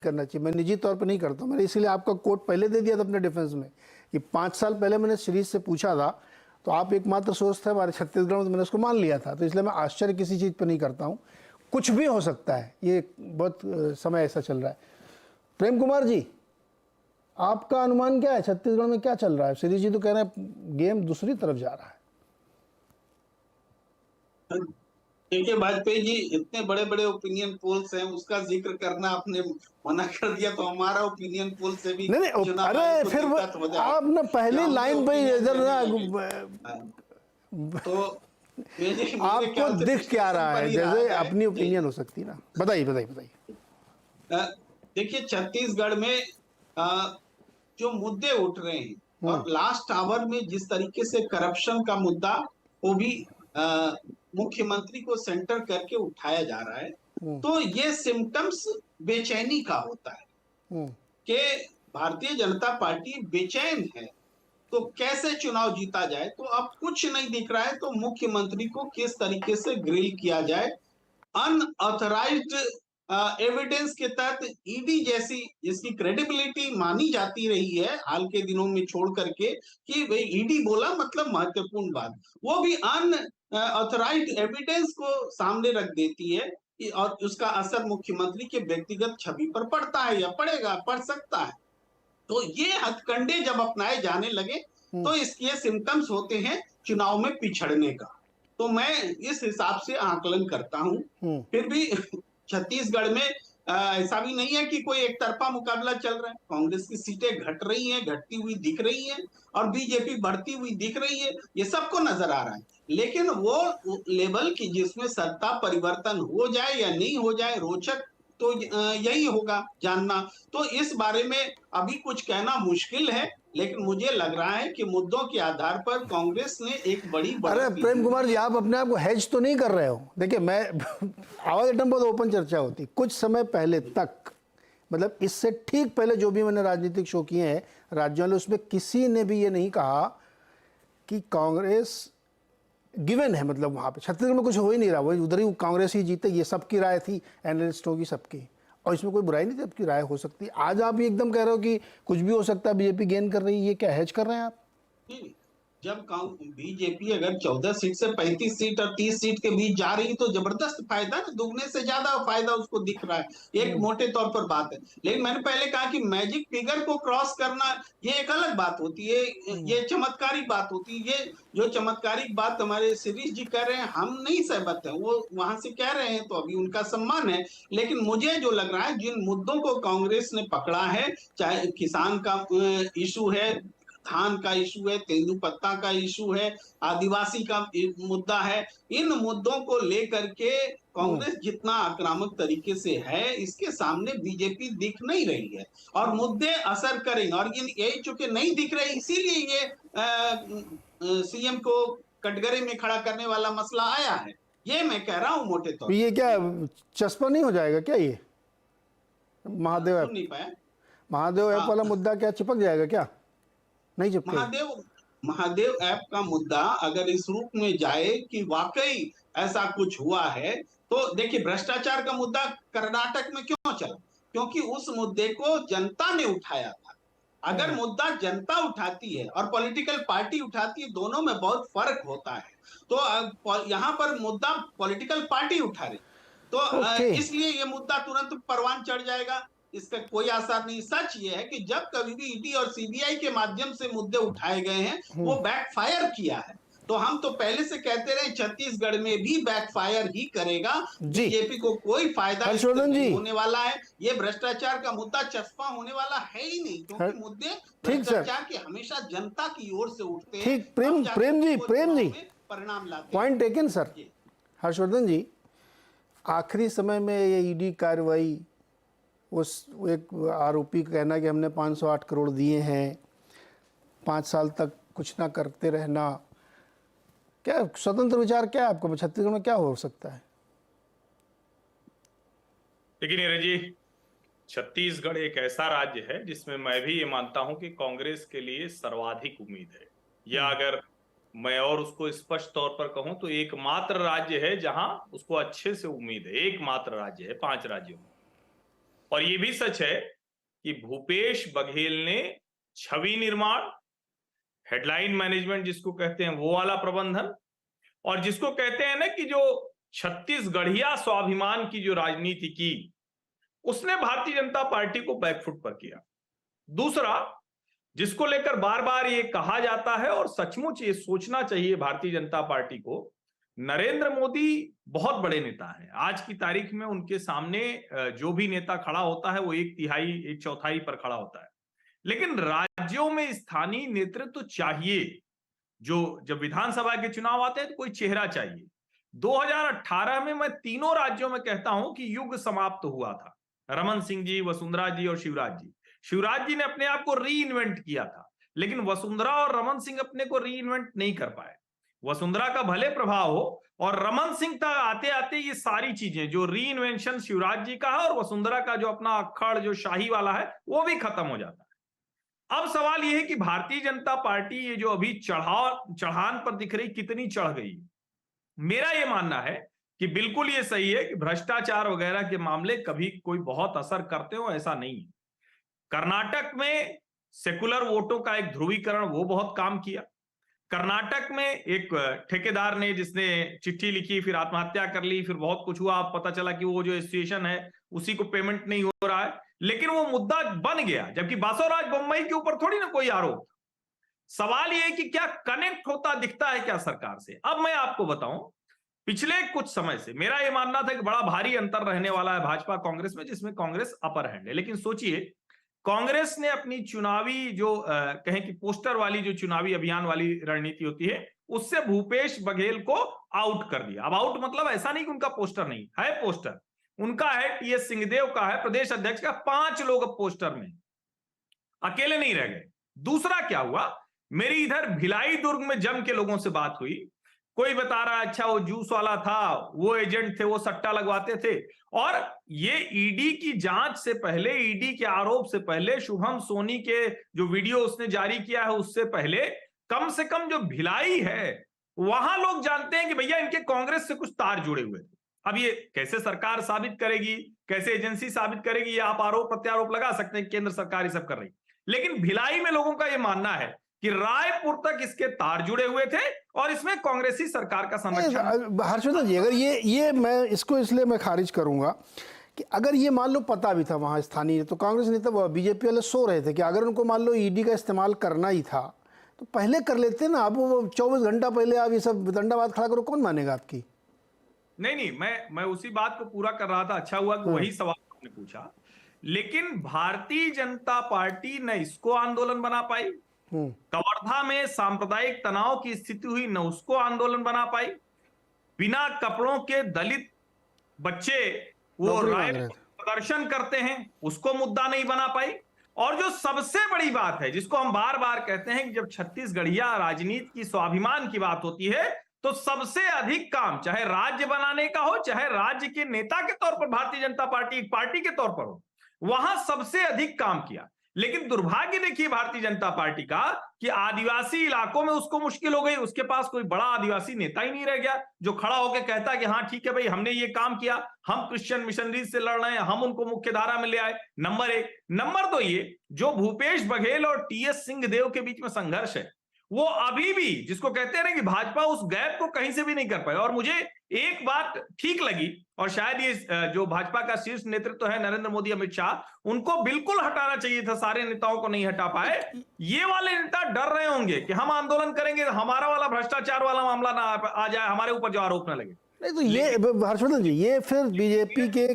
करना चाहिए। मैं निजी तौर पर नहीं करता हूँ, मैंने इसीलिए आपका कोट पहले दे दिया था अपने डिफेंस में कि 5 साल पहले मैंने श्री से पूछा था तो आप एकमात्र सोर्स थे हमारे छत्तीसगढ़ में, तो मैंने उसको मान लिया था। तो इसलिए मैं आश्चर्य किसी चीज़ पर नहीं करता हूँ, कुछ भी हो सकता है, ये बहुत समय ऐसा चल रहा है। प्रेम कुमार जी, आपका अनुमान क्या है, छत्तीसगढ़ में क्या चल रहा है? श्री जी तो कह रहे हैं गेम दूसरी तरफ जा रहा है। देखिए वाजपेयी जी, इतने बड़े बड़े ओपिनियन पोल्स हैं, उसका जिक्र करना आपने मना कर दिया, तो हमारा ओपिनियन पोल से भी नहीं, चुनाव अरे को फिर दिक्कत हो जाए। आप ना पहली लाइन पे इधर ना तो मेरे आपको ख्याल से दिख क्या विश्लेषण रहा पर है? ही रहा जैसे जाए अपनी जी। ओपिनियन हो सकती ना, बताइए बताइए बताइए। देखिए छत्तीसगढ़ में जो मुद्दे उठ रहे हैं और हम्म लास्ट आवर में जिस तरीके से करप्शन का मुद्दा वो भी मुख्यमंत्री को सेंटर करके उठाया जा रहा है, हम्म तो ये सिम्टम्स बेचैनी का होता है हम्म कि भारतीय जनता पार्टी बेचैन है। तो कैसे चुनाव जीता जाए, तो अब कुछ नहीं दिख रहा है, तो मुख्यमंत्री को किस तरीके से ग्रिल किया जाए अनऑथराइज्ड एविडेंस के तहत। ईडी जैसी जिसकी क्रेडिबिलिटी मानी जाती रही है हाल के दिनों में छोड़ करके कि भाई ईडी बोला मतलब महत्वपूर्ण बात, वो भी अनऑथराइज्ड एविडेंस को सामने रख देती है और उसका असर मुख्यमंत्री के व्यक्तिगत छवि पर पड़ता है या पड़ेगा, पड़ सकता है। तो ये हथकंडे जब अपनाए जाने लगे हम्म तो इसके सिम्टम्स होते हैं चुनाव में पिछड़ने का। तो मैं इस हिसाब से आकलन करता हूं। हम्म फिर भी छत्तीसगढ़ में ऐसा भी नहीं है कि कोई एक तरफा मुकाबला चल रहा है। कांग्रेस की सीटें घट रही हैं, घटती हुई दिख रही हैं, और बीजेपी बढ़ती हुई दिख रही है, ये सबको नजर आ रहा है। लेकिन वो लेवल की जिसमें सत्ता परिवर्तन हो जाए या नहीं हो जाए, रोचक तो यही होगा जानना। तो इस बारे में अभी कुछ कहना मुश्किल है, लेकिन मुझे लग रहा है कि मुद्दों के आधार पर कांग्रेस ने एक बड़ी अरे बढ़त की प्रेम कुमार हुई जी, है। आप अपने आप को हैज तो नहीं कर रहे हो? देखिए मैं आवाज एकदम बहुत ओपन चर्चा होती, कुछ समय पहले तक, मतलब इससे ठीक पहले जो भी मैंने राजनीतिक शो किए हैं राज्यों में, उसमें किसी ने भी ये नहीं कहा कि कांग्रेस गिवन है। मतलब वहाँ पे छत्तीसगढ़ में कुछ हो ही नहीं रहा, वही उधर ही कांग्रेस ही जीते, ये सबकी राय थी एनालिस्टों की, सबकी, और इसमें कोई बुराई नहीं थी, सबकी राय हो सकती है। आज आप एकदम कह रहे हो कि कुछ भी हो सकता है, बीजेपी गेन कर रही है, ये क्या हैज कर रहे हैं आप? जब बीजेपी अगर 14 सीट से 35 सीट और 30 सीट के बीच जा रही तो जबरदस्त फायदा ना, दुगने से ज्यादा फायदा उसको दिख रहा है। एक मोटे तौर पर बात है, लेकिन मैंने पहले कहा कि मैजिक फिगर को क्रॉस करना ये एक अलग बात होती है, ये चमत्कारिक बात होती है। ये जो चमत्कारिक बात हमारे शिरीष जी कह रहे हैं, हम नहीं सहमत हैं, वो वहां से कह रहे हैं तो अभी उनका सम्मान है। लेकिन मुझे जो लग रहा है, जिन मुद्दों को कांग्रेस ने पकड़ा है, चाहे किसान का इशू है, धान का इशू है, तेंदुपत्ता का इशू है, आदिवासी का मुद्दा है, इन मुद्दों को लेकर के कांग्रेस जितना आक्रामक तरीके से है, इसके सामने बीजेपी दिख नहीं रही है, और मुद्दे असर करेंगे। और यही चूंकि नहीं दिख रहे, इसीलिए ये सीएम को कटघरे में खड़ा करने वाला मसला आया है, ये मैं कह रहा हूं मोटे तौर तो ये पर। क्या जी, चस्पा नहीं हो जाएगा क्या ये महादेव सुन ऐप? नहीं पाया। महादेव ऐप हाँ, वाला मुद्दा क्या चिपक जाएगा क्या? नहीं चिपकेगा? महादेव महादेव ऐप का मुद्दा अगर इस रूप में जाए कि वाकई ऐसा कुछ हुआ है, तो देखिए भ्रष्टाचार का मुद्दा कर्नाटक में क्यों चला, क्योंकि उस मुद्दे को जनता ने उठाया था। अगर मुद्दा जनता उठाती है और पॉलिटिकल पार्टी उठाती है, दोनों में बहुत फर्क होता है। तो यहाँ पर मुद्दा पॉलिटिकल पार्टी उठा रही, तो ओके। इसलिए ये मुद्दा तुरंत परवान चढ़ जाएगा, इसका कोई आसार नहीं। सच ये है कि जब कभी भी ईडी और सीबीआई के माध्यम से मुद्दे उठाए गए हैं, वो बैकफायर किया है। तो हम तो पहले से कहते रहे छत्तीसगढ़ में भी बैकफायर ही करेगा, जी बीजेपी को कोई फायदा इससे हर्षवर्धन जी, नहीं होने वाला है। ये भ्रष्टाचार का मुद्दा चस्पा होने वाला है ही नहीं, क्योंकि मुद्दे ठीक सर, भ्रष्टाचार के हमेशा जनता की ओर से उठते हैं, ठीक। तब प्रेम जाके प्रेम जी, वो प्रेम चुनाव जी, में परिणाम लाते हैं। Point taken sir. Harshvardhan ji, आखिरी समय में ये ईडी कार्रवाई, उस एक आरोपी का कहना कि हमने 508 करोड़ दिए हैं, 5 साल तक कुछ ना करते रहना, क्या स्वतंत्र विचार क्या है आपको? छत्तीसगढ़ में क्या हो सकता है? देखिए नीरज जी, छत्तीसगढ़ एक ऐसा राज्य है जिसमें मैं भी ये मानता हूं कि कांग्रेस के लिए सर्वाधिक उम्मीद है, या अगर मैं और उसको स्पष्ट तौर पर कहूं तो एकमात्र राज्य है जहां उसको अच्छे से उम्मीद है। एकमात्र राज्य है 5 राज्यों में। और ये भी सच है कि भूपेश बघेल ने छवि निर्माण, हेडलाइन मैनेजमेंट जिसको कहते हैं वो वाला प्रबंधन, और जिसको कहते हैं ना कि जो छत्तीसगढ़िया स्वाभिमान की जो राजनीति की, उसने भारतीय जनता पार्टी को बैकफुट पर किया। दूसरा, जिसको लेकर बार बार ये कहा जाता है और सचमुच ये सोचना चाहिए भारतीय जनता पार्टी को, नरेंद्र मोदी बहुत बड़े नेता हैं। आज की तारीख में उनके सामने जो भी नेता खड़ा होता है वो 1/3 1/4 पर खड़ा होता है, लेकिन राज्यों में स्थानीय नेतृत्व तो चाहिए। जो जब विधानसभा के चुनाव आते हैं तो कोई चेहरा चाहिए। 2018 में मैं तीनों राज्यों में कहता हूं कि युग समाप्त हुआ था। रमन सिंह जी, वसुंधरा जी और शिवराज जी। शिवराज जी ने अपने आप को री इन्वेंट किया था, लेकिन वसुंधरा और रमन सिंह अपने को री इन्वेंट नहीं कर पाए। वसुंधरा का भले प्रभाव हो, और रमन सिंह तक आते आते ये सारी चीजें, जो री इन्वेंशन शिवराज जी का है और वसुंधरा का जो अपना अक्खड़ जो शाही वाला है, वो भी खत्म हो जाता है। अब सवाल यह है कि भारतीय जनता पार्टी ये जो अभी चढ़ान पर दिख रही, कितनी चढ़ गई। मेरा यह मानना है कि बिल्कुल ये सही है कि भ्रष्टाचार वगैरह के मामले कभी कोई बहुत असर करते हो, ऐसा नहीं है। कर्नाटक में सेकुलर वोटों का एक ध्रुवीकरण, वो बहुत काम किया। कर्नाटक में एक ठेकेदार ने, जिसने चिट्ठी लिखी फिर आत्महत्या कर ली, फिर बहुत कुछ हुआ, पता चला कि वो जो एसोसिएशन है उसी को पेमेंट नहीं हो रहा है, लेकिन वो मुद्दा बन गया, जबकि बासवराज बोम्मई के ऊपर थोड़ी ना कोई आरोप। सवाल ये है कि क्या कनेक्ट होता दिखता है क्या सरकार से। अब मैं आपको बताऊं, पिछले कुछ समय से मेरा यह मानना था कि बड़ा भारी अंतर रहने वाला है भाजपा कांग्रेस में, जिसमें कांग्रेस अपर हैंड है। लेकिन सोचिए, कांग्रेस ने अपनी चुनावी जो कहें कि पोस्टर वाली जो चुनावी अभियान वाली रणनीति होती है, उससे भूपेश बघेल को आउट कर दिया। अब आउट मतलब ऐसा नहीं कि उनका पोस्टर नहीं है, पोस्टर उनका है, टीएस सिंहदेव का है, प्रदेश अध्यक्ष का, 5 लोग अब पोस्टर में, अकेले नहीं रह गए। दूसरा क्या हुआ, मेरी इधर भिलाई दुर्ग में जम के लोगों से बात हुई, कोई बता रहा है अच्छा वो जूस वाला था, वो एजेंट थे, वो सट्टा लगवाते थे। और ये ईडी की जांच से पहले, ईडी के आरोप से पहले, शुभम सोनी के जो वीडियो उसने जारी किया है उससे पहले, कम से कम जो भिलाई है वहां लोग जानते हैं कि भैया इनके कांग्रेस से कुछ तार जुड़े हुए थे। अब ये कैसे सरकार साबित करेगी, कैसे एजेंसी साबित करेगी, ये आप आरोप प्रत्यारोप लगा सकते हैं, केंद्र सरकार ये सब कर रही। लेकिन भिलाई में लोगों का ये मानना है कि रायपुर तक इसके तार जुड़े हुए थे और इसमें कांग्रेसी सरकार का संरक्षण। हर्षवर्धन जी, अगर ये मैं इसको इसलिए मैं खारिज करूंगा कि अगर ये मान लो पता भी था वहां स्थानीय, तो कांग्रेस नेता बीजेपी वाले सो रहे थे कि अगर उनको मान लो ईडी का इस्तेमाल करना ही था तो पहले कर लेते ना। अब वो 24 घंटा पहले आप ये सब दंडाबाद खड़ा करो, कौन मानेगा आपकी। नहीं, मैं उसी बात को पूरा कर रहा था। अच्छा हुआ कि वही सवाल आपने पूछा। लेकिन भारतीय जनता पार्टी न इसको आंदोलन बना पाई, कवर्धा में सांप्रदायिक तनाव की स्थिति हुई, न उसको आंदोलन बना पाई। बिना कपड़ों के दलित बच्चे वो राय प्रदर्शन करते हैं, उसको मुद्दा नहीं बना पाई। और जो सबसे बड़ी बात है, जिसको हम बार बार कहते हैं कि जब छत्तीसगढ़िया राजनीति की स्वाभिमान की बात होती है तो सबसे अधिक काम चाहे राज्य बनाने का हो, चाहे राज्य के नेता के तौर पर भारतीय जनता पार्टी एक पार्टी के तौर पर हो, वहां सबसे अधिक काम किया। लेकिन दुर्भाग्य देखिए भारतीय जनता पार्टी का कि आदिवासी इलाकों में उसको मुश्किल हो गई। उसके पास कोई बड़ा आदिवासी नेता ही नहीं रह गया जो खड़ा होकर कहता कि हाँ ठीक है भाई, हमने ये काम किया, हम क्रिश्चियन मिशनरीज से लड़ रहे हैं, हम उनको मुख्य धारा में ले आए। नंबर 1। नंबर 2, ये जो भूपेश बघेल और टीएस सिंहदेव के बीच में संघर्ष है, वो अभी भी, जिसको कहते हैं ना कि भाजपा उस गैप को कहीं से भी नहीं कर पाई। और मुझे एक बात ठीक लगी, और शायद ये जो भाजपा का शीर्ष नेतृत्व है नरेंद्र मोदी, अमित शाह, उनको बिल्कुल हटाना चाहिए था, सारे नेताओं को नहीं हटा पाए। ये वाले नेता डर रहे होंगे कि हम आंदोलन करेंगे, हमारा वाला भ्रष्टाचार वाला मामला ना आ जाए, हमारे ऊपर जो आरोप ना लगे। नहीं तो ये हर्षवर्धन जी, ये फिर बीजेपी के